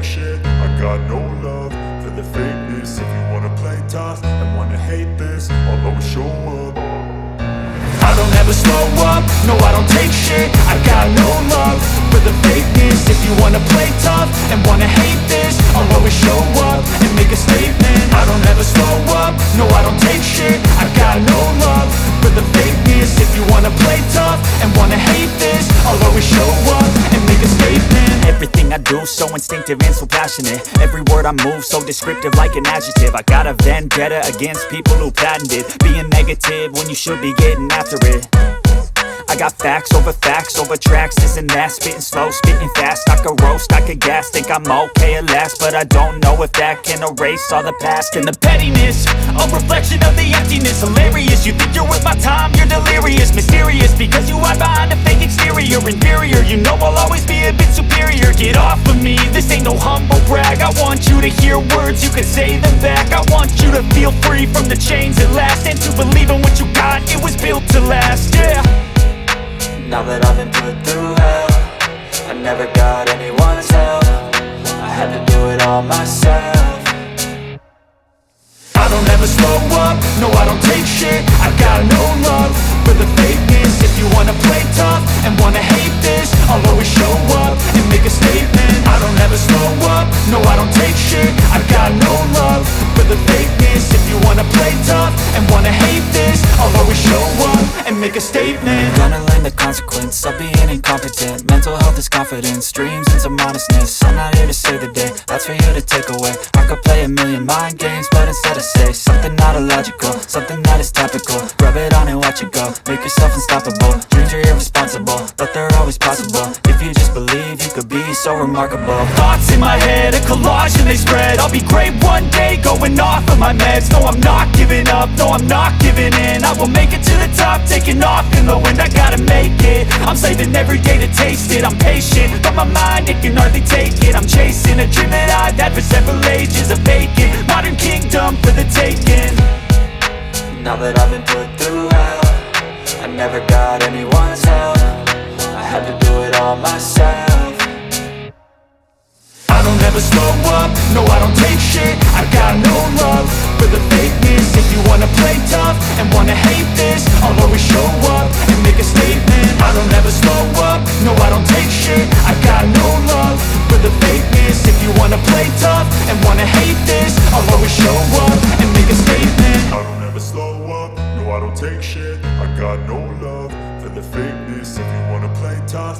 shit. I got no love for the fakeness. If you wanna play tough and wanna hate this, I'll always show up. I don't ever slow up, no I don't take shit. I got no love for the fakeness. If you wanna play tough and wanna hate this, I'll always show up and make a statement. I don't ever slow up, no I don't take shit. I got no love for the fakeness. If you wanna play tough and wanna hate this, I'll always show up and make a statement. Everything I do so instinctive and so passionate. Every word I move so descriptive like an adjective. I got a vendetta against people who patented being negative when you should be getting after it. I got facts over tracks, this and that. Spitting slow, spitting fast. I could roast, I could gas. Think I'm okay at last, but I don't know if that can erase all the past. And the pettiness, a reflection of the emptiness. Hilarious, you think you're worth my time, you're delirious. Mysterious, because you hide behind a fake exterior. Inferior, you know I'll always be a bit superior. Get off of me, this ain't no humble brag. I want you to hear words, you can say them back. I want you to feel free from the chains at last, and to believe in what you got, it was built to last, yeah. Now that I've been put through hell, I never got anyone's help. I had to do it all myself. I don't ever slow up, no I don't take shit. I got no love for the fakeness. If you wanna play tough and wanna hate this, I'll always show up and make a statement. I don't ever slow up, no I don't take shit. I got no love for the fakeness. If you wanna play tough and wanna hate this, I'll always show up and make a statement. Gonna learn the consequence of being incompetent. Mental health is confidence, dreams and some modestness. I'm not here to save the day, that's for you to take away. I could play a million mind games, but instead I say something not illogical, something that is topical. Rub it on and watch it go, make yourself unstoppable. Dreams are irresponsible, but they're always possible. If you just believe, you could be so remarkable. Thoughts in my head, a collage and they spread. I'll be great one day, going off of my meds. No, I'm not giving up, no, I'm not giving in. I will make it to the top, taking off in the wind. I gotta make it, I'm saving every day to taste it. I'm patient, but my mind, it can hardly take it. I'm chasing a dream that I've had for several ages. A vacant, modern kingdom for the taking. Now that I've been put through hell, I never got anyone's help. I had to do it all myself. I don't ever slow up, no I don't take shit. I got no love for the fakeness. If you wanna play tough and wanna hate this, I'll always show up and make a statement. I don't ever slow up, no I don't take shit. I got no love for the fakeness. If you wanna play tough and wanna hate this, I'll always show up and make a statement. I don't ever slow up, no I don't take shit. I got no love for the fakeness. If you wanna play tough